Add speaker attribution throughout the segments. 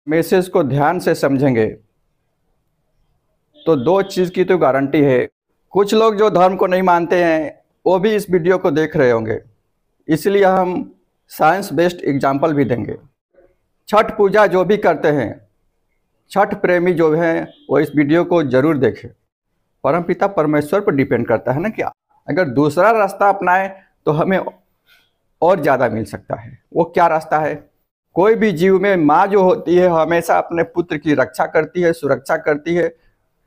Speaker 1: Message को ध्यान से समझेंगे तो दो चीज़ की तो गारंटी है। कुछ लोग जो धर्म को नहीं मानते हैं वो भी इस वीडियो को देख रहे होंगे, इसलिए हम साइंस बेस्ड एग्जाम्पल भी देंगे। छठ पूजा जो भी करते हैं, छठ प्रेमी जो हैं वो इस वीडियो को ज़रूर देखें। परमपिता परमेश्वर पर डिपेंड करता है ना कि अगर दूसरा रास्ता अपनाएं तो हमें और ज़्यादा मिल सकता है। वो क्या रास्ता है? कोई भी जीव में माँ जो होती है हमेशा अपने पुत्र की रक्षा करती है, सुरक्षा करती है,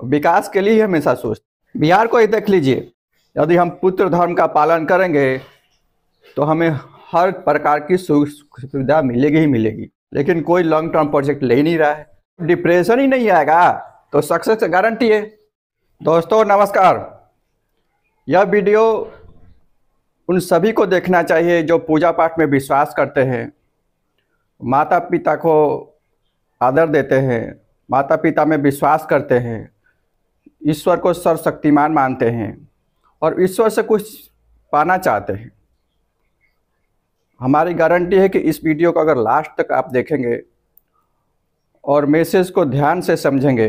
Speaker 1: विकास के लिए ही हमेशा सोचती। बिहार को ही देख लीजिए, यदि हम पुत्र धर्म का पालन करेंगे तो हमें हर प्रकार की सुविधा मिलेगी ही मिलेगी। लेकिन कोई लॉन्ग टर्म प्रोजेक्ट ले ही नहीं रहा है, डिप्रेशन ही नहीं आएगा तो सक्सेस गारंटी है। दोस्तों नमस्कार, यह वीडियो उन सभी को देखना चाहिए जो पूजा पाठ में विश्वास करते हैं, माता पिता को आदर देते हैं, माता पिता में विश्वास करते हैं, ईश्वर को सर्वशक्तिमान मानते हैं और ईश्वर से कुछ पाना चाहते हैं। हमारी गारंटी है कि इस वीडियो को अगर लास्ट तक आप देखेंगे और मैसेज को ध्यान से समझेंगे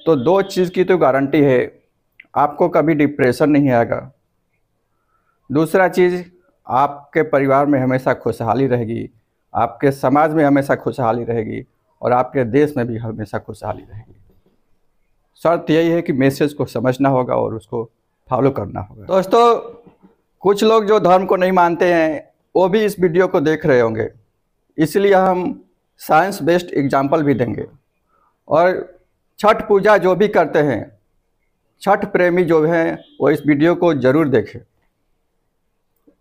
Speaker 1: तो दो चीज़ की तो गारंटी है, आपको कभी डिप्रेशन नहीं आएगा। दूसरा चीज़, आपके परिवार में हमेशा खुशहाली रहेगी, आपके समाज में हमेशा खुशहाली रहेगी और आपके देश में भी हमेशा खुशहाली रहेगी। शर्त यही है कि मैसेज को समझना होगा और उसको फॉलो करना होगा। दोस्तों कुछ लोग जो धर्म को नहीं मानते हैं वो भी इस वीडियो को देख रहे होंगे, इसलिए हम साइंस बेस्ड एग्जाम्पल भी देंगे। और छठ पूजा जो भी करते हैं, छठ प्रेमी जो हैं वो इस वीडियो को ज़रूर देखें।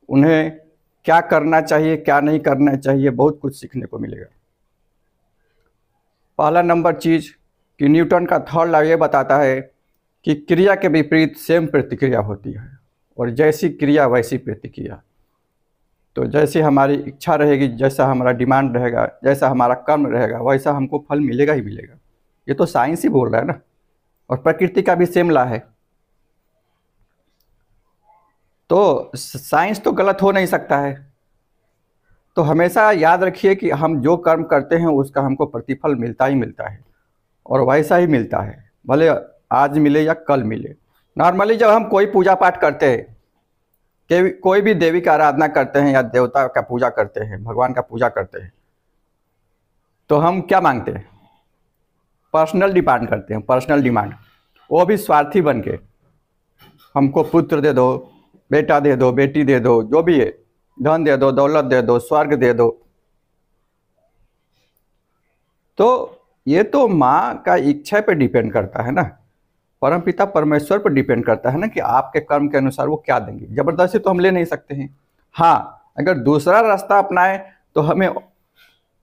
Speaker 1: उन्हें क्या करना चाहिए, क्या नहीं करना चाहिए, बहुत कुछ सीखने को मिलेगा। पहला नंबर चीज़ कि न्यूटन का थर्ड लॉ ये बताता है कि क्रिया के विपरीत सेम प्रतिक्रिया होती है और जैसी क्रिया वैसी प्रतिक्रिया। तो जैसी हमारी इच्छा रहेगी, जैसा हमारा डिमांड रहेगा, जैसा हमारा कर्म रहेगा, वैसा हमको फल मिलेगा ही मिलेगा। ये तो साइंस ही बोल रहा है ना, और प्रकृति का भी सेम लॉ है। तो साइंस तो गलत हो नहीं सकता है। तो हमेशा याद रखिए कि हम जो कर्म करते हैं उसका हमको प्रतिफल मिलता ही मिलता है और वैसा ही मिलता है, भले आज मिले या कल मिले। नॉर्मली जब हम कोई पूजा पाठ करते हैं, कोई भी देवी का आराधना करते हैं या देवता का पूजा करते हैं, भगवान का पूजा करते हैं, तो हम क्या मांगते हैं? पर्सनल डिमांड करते हैं, पर्सनल डिमांड। वो भी स्वार्थी बन के, हमको पुत्र दे दो, बेटा दे दो, बेटी दे दो, जो भी है, धन दे दो, दौलत दे दो, स्वर्ग दे दो। तो ये तो माँ का इच्छा पे डिपेंड करता है ना, परमपिता परमेश्वर पर डिपेंड करता है ना कि आपके कर्म के अनुसार वो क्या देंगे। जबरदस्ती तो हम ले नहीं सकते हैं। हाँ, अगर दूसरा रास्ता अपनाएं तो हमें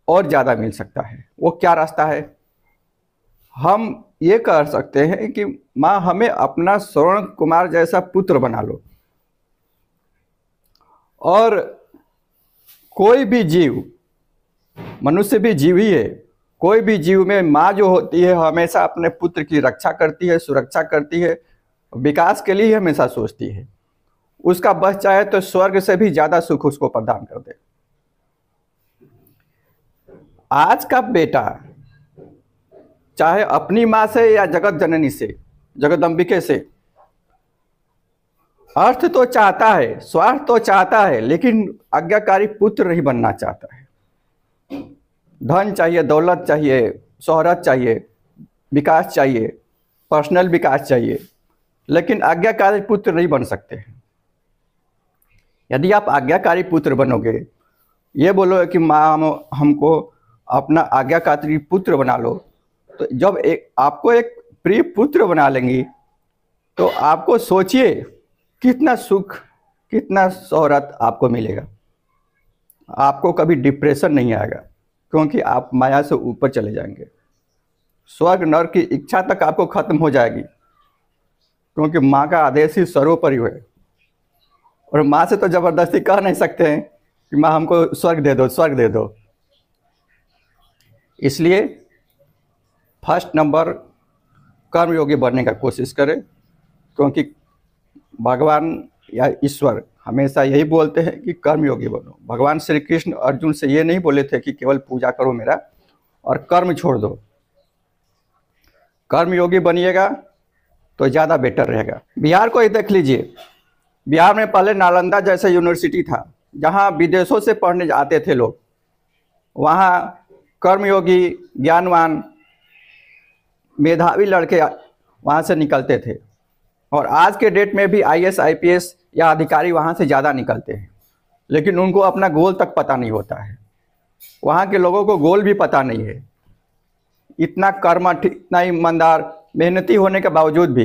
Speaker 1: और ज़्यादा मिल सकता है। वो क्या रास्ता है? हम ये कर सकते हैं कि माँ हमें अपना श्रवण कुमार जैसा पुत्र बना लो। और कोई भी जीव, मनुष्य भी जीव ही है, कोई भी जीव में माँ जो होती है हमेशा अपने पुत्र की रक्षा करती है, सुरक्षा करती है, विकास के लिए ही हमेशा सोचती है। उसका बस चाहे तो स्वर्ग से भी ज़्यादा सुख उसको प्रदान कर दे। आज का बेटा चाहे अपनी माँ से या जगत जननी से, जगदम्बिके से, अर्थ तो चाहता है, स्वार्थ तो चाहता है, लेकिन आज्ञाकारी पुत्र नहीं बनना चाहता है। धन चाहिए, दौलत चाहिए, शोहरत चाहिए, विकास चाहिए, पर्सनल विकास चाहिए, लेकिन आज्ञाकारी पुत्र नहीं बन सकते हैं। यदि आप आज्ञाकारी पुत्र बनोगे, ये बोलोगे कि माँ हमको अपना आज्ञाकारी पुत्र बना लो, तो जब आपको एक प्रिय पुत्र बना लेंगी तो आपको सोचिए कितना सुख, कितना शोहरत आपको मिलेगा। आपको कभी डिप्रेशन नहीं आएगा क्योंकि आप माया से ऊपर चले जाएंगे। स्वर्ग नरक की इच्छा तक आपको खत्म हो जाएगी क्योंकि माँ का आदेश ही सर्वोपरि है। और माँ से तो जबरदस्ती कह नहीं सकते हैं कि माँ हमको स्वर्ग दे दो, स्वर्ग दे दो। इसलिए फर्स्ट नंबर कर्मयोगी बनने का कोशिश करें, क्योंकि भगवान या ईश्वर हमेशा यही बोलते हैं कि कर्मयोगी बनो। भगवान श्री कृष्ण अर्जुन से ये नहीं बोले थे कि केवल पूजा करो मेरा और कर्म छोड़ दो। कर्मयोगी बनिएगा तो ज़्यादा बेटर रहेगा। बिहार को ही देख लीजिए, बिहार में पहले नालंदा जैसा यूनिवर्सिटी था जहाँ विदेशों से पढ़ने आते थे लोग। वहाँ कर्मयोगी, ज्ञानवान, मेधावी लड़के वहाँ से निकलते थे और आज के डेट में भी आईएएस, आईपीएस या अधिकारी वहाँ से ज़्यादा निकलते हैं, लेकिन उनको अपना गोल तक पता नहीं होता है। वहाँ के लोगों को गोल भी पता नहीं है। इतना कर्मठ, इतना ईमानदार, मेहनती होने के बावजूद भी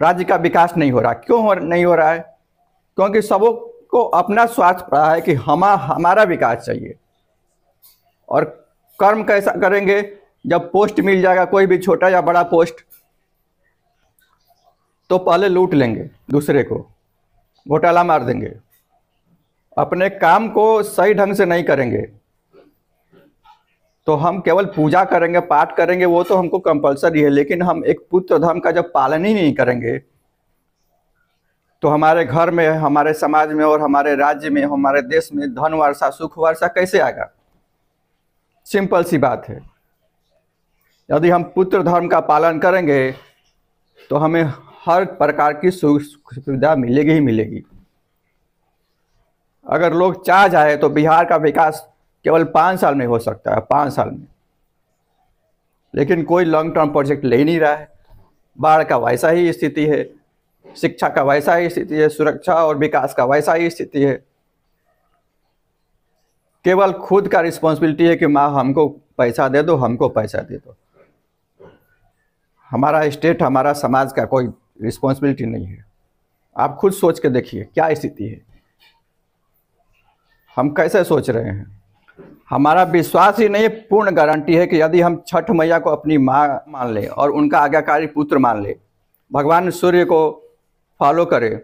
Speaker 1: राज्य का विकास नहीं हो रहा। क्यों नहीं हो रहा है? क्योंकि सबों को अपना स्वार्थ पड़ा है कि हमारा विकास चाहिए। और कर्म कैसा करेंगे? जब पोस्ट मिल जाएगा, कोई भी छोटा या बड़ा पोस्ट, तो पहले लूट लेंगे दूसरे को, घोटाला मार देंगे, अपने काम को सही ढंग से नहीं करेंगे। तो हम केवल पूजा करेंगे, पाठ करेंगे, वो तो हमको कंपलसरी है, लेकिन हम एक पुत्र धर्म का जब पालन ही नहीं करेंगे तो हमारे घर में, हमारे समाज में और हमारे राज्य में, हमारे देश में धन वर्षा, सुख वर्षा कैसे आएगा? सिंपल सी बात है। यदि हम पुत्र धर्म का पालन करेंगे तो हमें हर प्रकार की सुविधा मिलेगी ही मिलेगी। अगर लोग चाह जाए तो बिहार का विकास केवल 5 साल में हो सकता है, 5 साल में, लेकिन कोई लॉन्ग टर्म प्रोजेक्ट ले ही नहीं रहा है। बाढ़ का वैसा ही स्थिति है, शिक्षा का वैसा ही स्थिति है, सुरक्षा और विकास का वैसा ही स्थिति है। केवल खुद का रिस्पॉन्सिबिलिटी है कि माँ हमको पैसा दे दो, हमको पैसा दे दो। हमारा स्टेट, हमारा समाज का कोई रिस्पॉन्सिबिलिटी नहीं है। आप खुद सोच के देखिए क्या स्थिति है, हम कैसे सोच रहे हैं। हमारा विश्वास ही नहीं, पूर्ण गारंटी है कि यदि हम छठ मैया को अपनी माँ मान लें और उनका आज्ञाकारी पुत्र मान लें, भगवान सूर्य को फॉलो करें,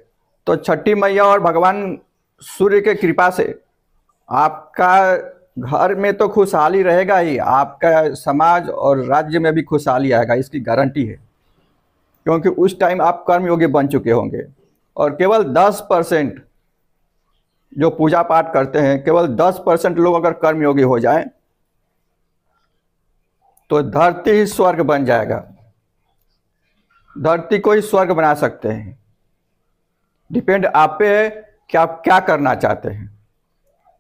Speaker 1: तो छठी मैया और भगवान सूर्य के कृपा से आपका घर में तो खुशहाली रहेगा ही, आपका समाज और राज्य में भी खुशहाली आएगा, इसकी गारंटी है। क्योंकि उस टाइम आप कर्मयोगी बन चुके होंगे। और केवल 10% जो पूजा पाठ करते हैं, केवल 10% लोग अगर कर्मयोगी हो जाएं तो धरती ही स्वर्ग बन जाएगा। धरती को ही स्वर्ग बना सकते हैं। डिपेंड आप पे है कि आप क्या करना चाहते हैं।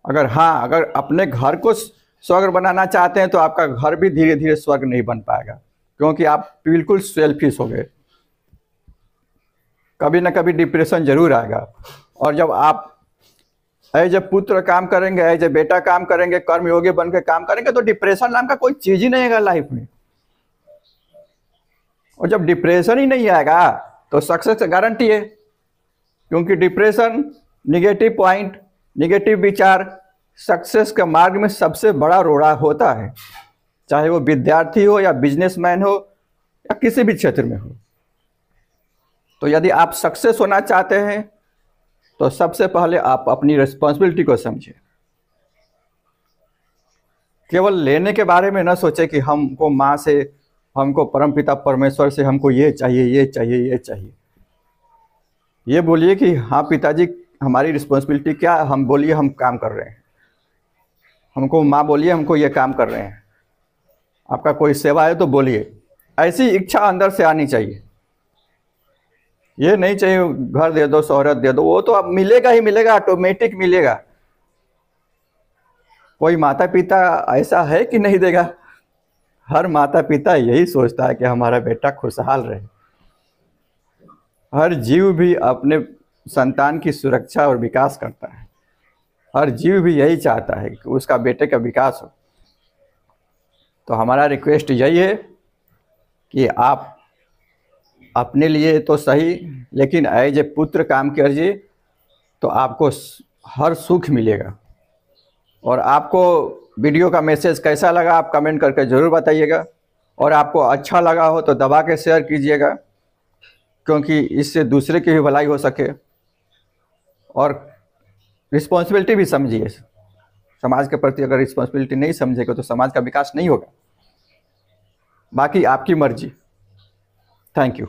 Speaker 1: अगर अपने घर को स्वर्ग बनाना चाहते हैं तो आपका घर भी धीरे धीरे स्वर्ग नहीं बन पाएगा, क्योंकि आप बिल्कुल सेल्फिश हो गए। कभी ना कभी डिप्रेशन जरूर आएगा। और जब आप एज ए पुत्र काम करेंगे, एज ए बेटा काम करेंगे, कर्मयोगी बन के काम करेंगे, तो डिप्रेशन नाम का कोई चीज ही नहीं है लाइफ में। और जब डिप्रेशन ही नहीं आएगा तो सक्सेस गारंटी है। क्योंकि डिप्रेशन, निगेटिव पॉइंट, निगेटिव विचार सक्सेस के मार्ग में सबसे बड़ा रोड़ा होता है, चाहे वो विद्यार्थी हो या बिजनेसमैन हो या किसी भी क्षेत्र में हो। तो यदि आप सक्सेस होना चाहते हैं तो सबसे पहले आप अपनी रिस्पॉन्सिबिलिटी को समझिए। केवल लेने के बारे में न सोचे कि हमको माँ से, हमको परमपिता परमेश्वर से हमको ये चाहिए, ये चाहिए, ये चाहिए। ये बोलिए कि हाँ पिताजी, हमारी रिस्पॉन्सिबिलिटी क्या है, हम बोलिए हम काम कर रहे हैं। हमको माँ बोलिए हमको ये काम कर रहे हैं। आपका कोई सेवा है तो बोलिए। ऐसी इच्छा अंदर से आनी चाहिए। ये नहीं चाहिए घर दे दो, शोहरत दे दो, वो तो अब मिलेगा ही मिलेगा, ऑटोमेटिक मिलेगा। कोई माता पिता ऐसा है कि नहीं देगा? हर माता पिता यही सोचता है कि हमारा बेटा खुशहाल रहे। हर जीव भी अपने संतान की सुरक्षा और विकास करता है। हर जीव भी यही चाहता है कि उसका बेटे का विकास हो। तो हमारा रिक्वेस्ट यही है कि आप अपने लिए तो सही, लेकिन एज ए पुत्र काम कीजिए तो आपको हर सुख मिलेगा। और आपको वीडियो का मैसेज कैसा लगा आप कमेंट करके ज़रूर बताइएगा। और आपको अच्छा लगा हो तो दबा के शेयर कीजिएगा, क्योंकि इससे दूसरे की भी भलाई हो सके। और रिस्पॉन्सिबिलिटी भी समझिए। समाज के प्रति अगर रिस्पॉन्सिबिलिटी नहीं समझेगा तो समाज का विकास नहीं होगा। बाकी आपकी मर्जी। Thank you.